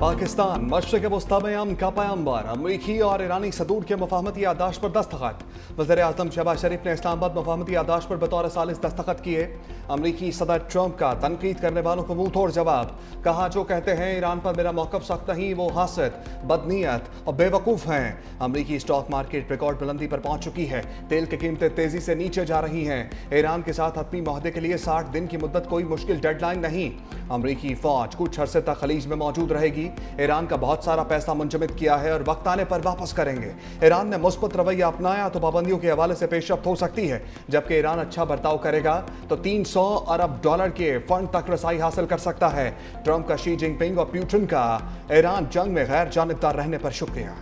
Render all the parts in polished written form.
पाकिस्तान मशरक़ वस्ता में अमन का पैगंबर, अमरीकी और ईरानी सदूर के मुफाहमती याददाश्त पर दस्तखत। वज़ीर आज़म शहबाज शरीफ ने इस्लामाबाद मुफाहमती याददाश्त पर बतौर सालिस दस्तखत किए। अमरीकी सदर ट्रंप का तनकीद करने वालों को मुंह तोड़ जवाब। कहा, जो कहते हैं ईरान पर मेरा मौक़िफ़ सख्त नहीं, वो हासिद, बदनीयत और बेवकूफ़ हैं। अमरीकी स्टॉक मार्केट रिकॉर्ड बुलंदी पर पहुंच चुकी है। तेल की कीमतें तेज़ी से नीचे जा रही हैं। ईरान के साथ हतमी मुआहदे के लिए 60 दिन की मुद्दत कोई मुश्किल डेडलाइन नहीं। अमरीकी फ़ौज कुछ अरसे तक खलीज में मौजूद रहेगी। ईरान का बहुत सारा पैसा मुंजमद किया है और वक्त आने पर वापस करेंगे। ईरान ने मुस्बत रवैया अपनाया तो पाबंदियों के हवाले से पेशरफ्त हो सकती है, जबकि ईरान अच्छा बर्ताव करेगा तो $300 अरब के फंड तक रसाई हासिल कर सकता है। ट्रंप का शी जिनपिंग और पुतिन का ईरान जंग में गैर जानिबदार रहने पर शुक्रिया।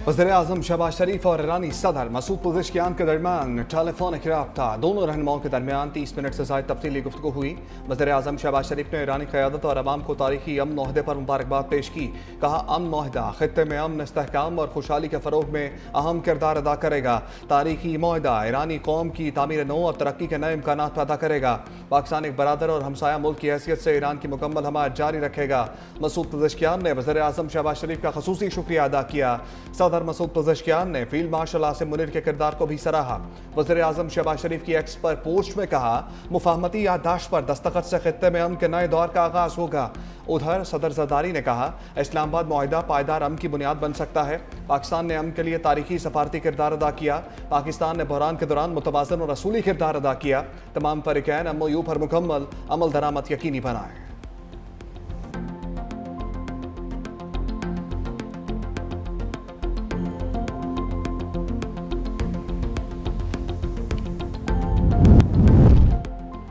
वज़ीर आज़म शहबाज शरीफ और ईरानी सदर मसूद पज़ेश्कियान के दरमियान टेलीफोनिक रब्ता। दोनों रहनुमाओं के दरमियान 30 मिनट से ज़ायद तफसीली गुफ्तगू हुई। वज़ीर आज़म शहबाज शरीफ ने ईरानी क़यादत और अवाम को तारीखी अमन मुआहदे पर मुबारकबाद पेश की। कहा, अमन मुआहदा ख़ित्ते में अमन, इस्तेहकाम और खुशहाली के फ़रोग़ में अहम किरदार अदा करेगा। तारीखी मुआहदा ईरानी कौम की तामीर नौ और तरक्की के नए इम्कानात पैदा करेगा। पाकिस्तान एक बरादर और हमसाया मुल्क की हैसियत से ईरान की मुकम्मल हमायत जारी रखेगा। मसूद पज़ेश्कियान ने वज़ीर आज़म शहबाज शरीफ का ख़ुसूसी शुक्रिया अदा किया। सदर मसूद पज़ेश्कियान ने फील्ड मार्शल आसिम मुनीर के किरदार को भी सराहा। वज़ीर आज़म शहबाज शरीफ की एक्स पर पोस्ट में कहा, मुफाहमती याददाश्त पर दस्तखत से खित्ते में अमन के नए दौर का आगाज होगा। उधर सदर ज़रदारी ने कहा, इस्लामाबाद मुआहिदा पायदार अमन की बुनियाद बन सकता है। पाकिस्तान ने अमन के लिए तारीखी सफारती किरदार अदा किया। पाकिस्तान ने बहरान के दौरान मुतवाज़न और रसूली किरदार अदा किया। तमाम फरीक़ैन MOU पर मुकम्मल अमल दरामद यकीनी बनाए।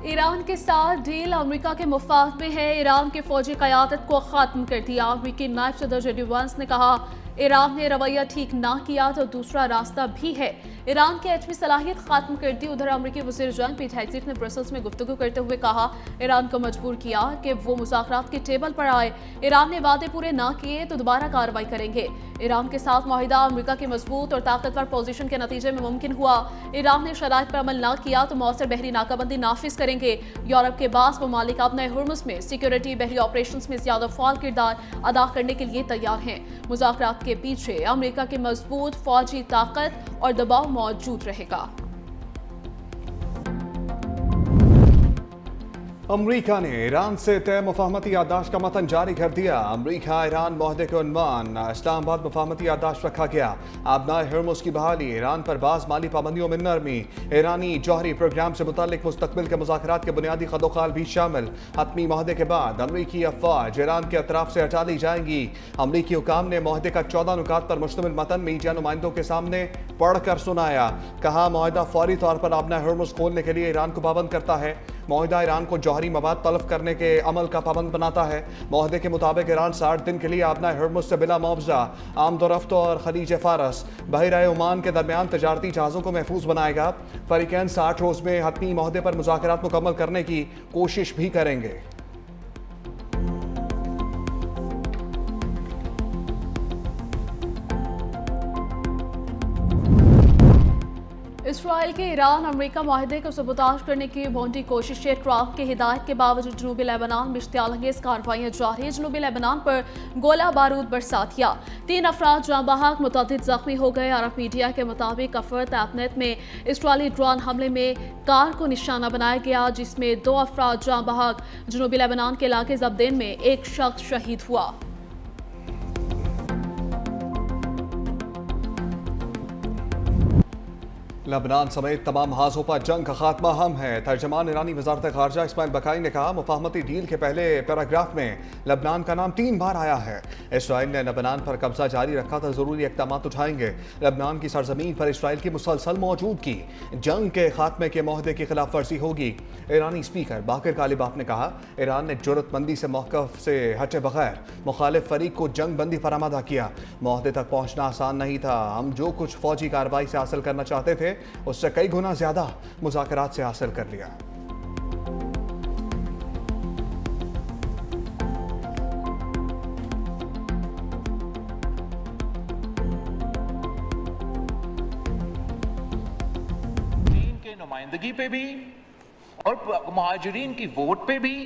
ईरान के साथ डील अमेरिका के मुफाद में है। ईरान की फौजी क़यादत को ख़त्म कर दिया। अमेरिकी नायब सदर JD वांस ने कहा, ईरान ने रवैया ठीक ना किया तो दूसरा रास्ता भी है। ईरान की एटमी सलाहियत खत्म कर दी। उधर अमेरिकी वज़ीर जंग पीट हेगसेथ ने ब्रसल्स में गुफ्तगू करते हुए कहा, ईरान को मजबूर किया कि वो मुज़ाकरात के टेबल पर आए। ईरान ने वादे पूरे ना किए तो दोबारा कार्रवाई करेंगे। ईरान के साथ मुआहिदा अमेरिका की मजबूत और ताकतवर पोजीशन के नतीजे में मुमकिन हुआ। ईरान ने शराइत पर अमल ना किया तो मौसर बहरी नाकाबंदी नाफिज करेंगे। यूरोप के बास ममालिक अब नए हुर्मुज़ में सिक्योरिटी बहरी ऑपरेशन में ज्यादा फाल किरदार अदा करने के लिए तैयार हैं। मुज़ाकरात के पीछे अमेरिका की मजबूत फौजी ताकत और दबाव मौजूद रहेगा। अमरीका ने ईरान से तय मुफाहमती याददाश्त का मतन जारी कर दिया। अमरीका ईरान मुआहदे के उन्वान इस्लामाबाद मुफाहमती याददाश्त रखा गया। आबनाए हुर्मुज़ की बहाली, ईरान पर बाज़ माली पाबंदियों में नरमी, ईरानी जौहरी प्रोग्राम से मुताल्लिक मुस्तकबिल के मुज़ाकरात के बुनियादी खदोखाल भी शामिल। हतमी मुआहदे के बाद अमरीकी अफवाज ईरान के अतराफ से हटा ली जाएंगी। अमरीकी हुकाम ने मुआहदे का 14 नुकात पर मुश्तमिल मतन मीडिया नुमाइंदों के सामने पढ़कर सुनाया। कहा, मुआहदा फौरी तौर पर आबनाए हुर्मुज़ खोलने के लिए ईरान को पाबंद करता है। मुआहदा ईरान को जौहरी मवाद तलब करने के अमल का पाबंद बनाता है। मुआहदे के मुताबिक ईरान 60 दिन के लिए आबनाए हुर्मुज़ से बिला मुआवजा आमदोरफ्त और खलीज फारस बहराए ओमान के दरमियान तजारती जहाज़ों को महफूज बनाएगा। फरीकैन 60 रोज़ में हतमी मुआहदे पर मुज़ाकरात मुकम्मल करने की कोशिश भी करेंगे। इसराइल के ईरान अमेरिका मुआहदे को सबूताज करने की भोंडी कोशिशें। ट्रंप की हिदायत के बावजूद जनूबी लेबनान में इश्तियालंगेज कार्रवाइयां जारी। जनूबी लेबनान पर गोला बारूद बरसा दिया। 3 अफराद जाँ बहक, मुतअद्दिद जख्मी हो गए। अरब मीडिया के मुताबिक अफर तैपनेत में इसराइली ड्रोन हमले में कार को निशाना बनाया गया, जिसमें 2 अफराद जाँ बहक। जनूबी लेबनान के इलाके जब्देन में एक शख्स शहीद हुआ। लबनान समेत तमाम हाथों पर जंग का खात्मा हम है। तर्जमान ईरानी वजारत खारजा इस्माइल बकाई ने कहा, मुफाहमती डील के पहले पैराग्राफ में लबनान का नाम 3 बार आया है। इसराइल ने लबनान पर कब्जा जारी रखा तो जरूरी इक़दाम उठाएंगे। लबनान की सरजमीन पर इसराइल की मुसलसल मौजूदगी जंग के खात्मे के मुआहदे की खिलाफ वर्जी होगी। ईरानी स्पीकर बाकिर कालिबाफ ने कहा, ईरान ने जुर्रतमंदी से मौक़िफ़ से हटे बगैर मुखालिफ फरीक को जंग बंदी पर आमादा किया। मुआहदे तक पहुँचना आसान नहीं था। हम जो कुछ फौजी कार्रवाई से हासिल करना चाहते थे उससे कई गुना ज्यादा मुज़ाकरात से हासिल कर लिया। नुमाइंदगी पे भी और महाजरीन की वोट पे भी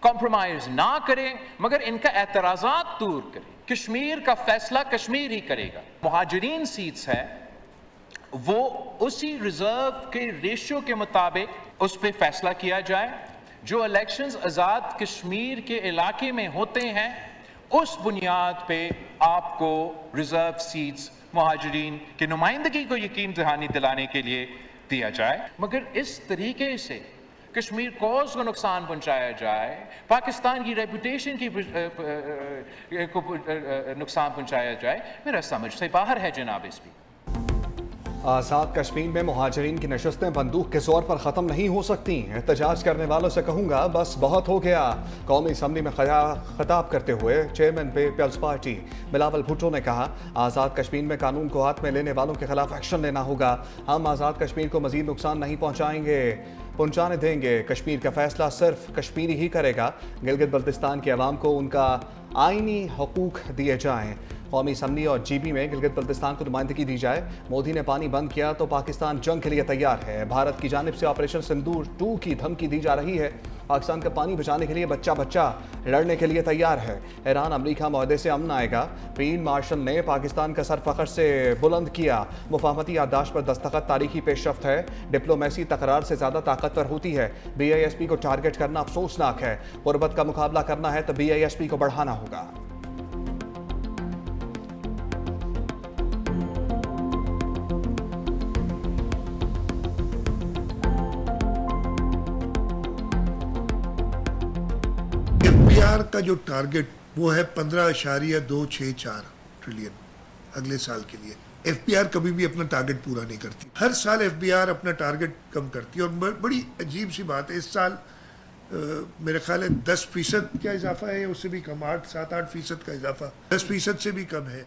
कॉम्प्रोमाइज ना करें, मगर इनका एतराज़ात दूर करें। कश्मीर का फैसला कश्मीर ही करेगा। महाजरीन सीट्स है वो उसी रिजर्व के रेशियो के मुताबिक उस पर फैसला किया जाए। जो इलेक्शंस आज़ाद कश्मीर के इलाके में होते हैं उस बुनियाद पे आपको रिजर्व सीट्स महाजरीन की नुमाइंदगी को यकीन दहानी दिलाने के लिए दिया जाए। मगर इस तरीके से कश्मीर कॉज को नुकसान पहुंचाया जाए, पाकिस्तान की रेपुटेशन की को नुकसान पहुंचाया जाए, मेरा समझ से बाहर है जनाब। स्पीकर, आज़ाद कश्मीर में मुहाजिरीन की नशस्तें बंदूक के जोर पर ख़त्म नहीं हो सकती। एहतजाज करने वालों से कहूँगा बस बहुत हो गया। कौमी असम्बली में खिताब करते हुए chairman peoples party Bilawal Bhutto ने कहा, आज़ाद कश्मीर में कानून को हाथ में लेने वालों के खिलाफ एक्शन लेना होगा। हम आज़ाद कश्मीर को मजीद नुकसान नहीं पहुँचाने देंगे। कश्मीर का फैसला सिर्फ कश्मीरी ही करेगा। गिलगित बल्तिस्तान के अवाम को उनका आइनी हकूक दिए जाएँ। कौमी असम्बली और GB में गिलगित बल्तिस्तान को नुमाइंदगी दी जाए। मोदी ने पानी बंद किया तो पाकिस्तान जंग के लिए तैयार है। भारत की जानिब से ऑपरेशन सिंदूर 2 की धमकी दी जा रही है। पाकिस्तान का पानी बचाने के लिए बच्चा लड़ने के लिए तैयार है। ईरान अमरीका मुआहदे से अमन आएगा। फील्ड मार्शल ने पाकिस्तान का सर फख्र से बुलंद किया। मुफाहमती याददाश्त पर दस्तखत तारीखी पेशरफ्त है। डिप्लोमेसी तकरार से ज़्यादा ताकतवर होती है। BISP को टारगेट करना अफसोसनाक है। गुर्बत का मुकाबला करना है तो BISP को बढ़ाना होगा। FBR का जो टारगेट वो है 15.264 ट्रिलियन अगले साल के लिए। FBR कभी भी अपना टारगेट पूरा नहीं करती। हर साल FBR अपना टारगेट कम करती है। और बड़ी अजीब सी बात है, इस साल मेरे ख्याल है 10% का इजाफा है, उससे भी कम 7-8% का इजाफा, 10% से भी कम है।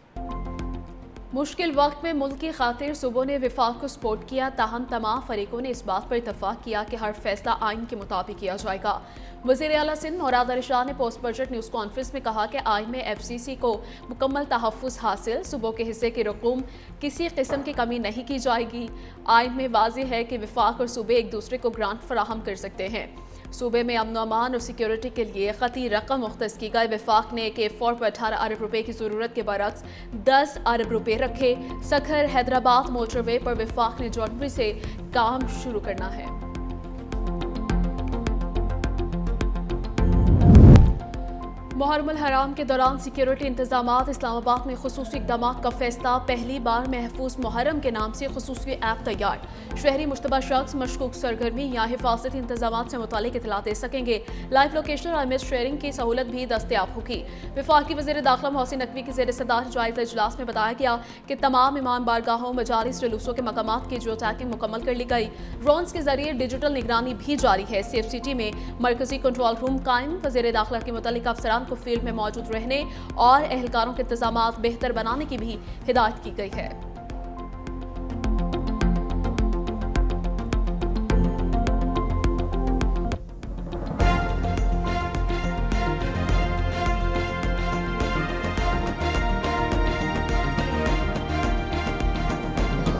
मुश्किल वक्त में मुल्क की खातिर सूबों ने विफाक को सपोर्ट किया। ताहम तमाम फरीकों ने इस बात पर इतफाक किया कि हर फैसला आइन के मुताबिक किया जाएगा। वज़ीर आला सिंध मुराद अली शाह ने पोस्ट बजट न्यूज़ कॉन्फ्रेंस में कहा कि आइन में FCC को मुकम्मल तहफ़्फ़ुज़ हासिल, सूबों के हिस्से की रकूम किसी किस्म की कमी नहीं की जाएगी। आइन में वाज़ेह है कि विफाक और सूबे एक दूसरे को ग्रांट फराहम कर सकते हैं। सूबे में अमन अमान और सिक्योरिटी के लिए ख़ती रकम मुख्तस की गई। विफाक ने K4 पर 18 अरब रुपए की ज़रूरत के बरक्स 10 अरब रुपए रखे। सखर हैदराबाद मोटरवे पर विफाक ने जनवरी से काम शुरू करना है। मुहर्रमुल हराम के दौरान सिक्योरिटी इंतजामात। इस्लामाबाद में खुसूसी इक़दाम का फैसला। पहली बार महफूज मुहर्रम के नाम से खुसूसी ऐप तैयार। शहरी मुश्तबा शख्स मशकूक सरगर्मी या हिफाजती इंतजाम से मुतालिक इतला दे सकेंगे। लाइव लोकेशन और इमेज शेयरिंग की सहूलत भी दस्तयाब होगी। वफाकी वज़ीर दाखिला मोहसिन नकवी की ज़ेर सदारत जायज़ा इजलास में बताया गया कि तमाम इमाम बारगाहों, मजालिस, जुलूसों के मकामात की जियो टैगिंग मुकम्मल कर ली गई। ड्रोन्स के जरिए डिजिटल निगरानी भी जारी है। CFCT में मरकजी कंट्रोल रूम कायम। वज़ीर दाखिला के मुतालिक अफसरान को फील्ड में मौजूद रहने और एहलकारों के इंतजामात बेहतर बनाने की भी हिदायत की गई है।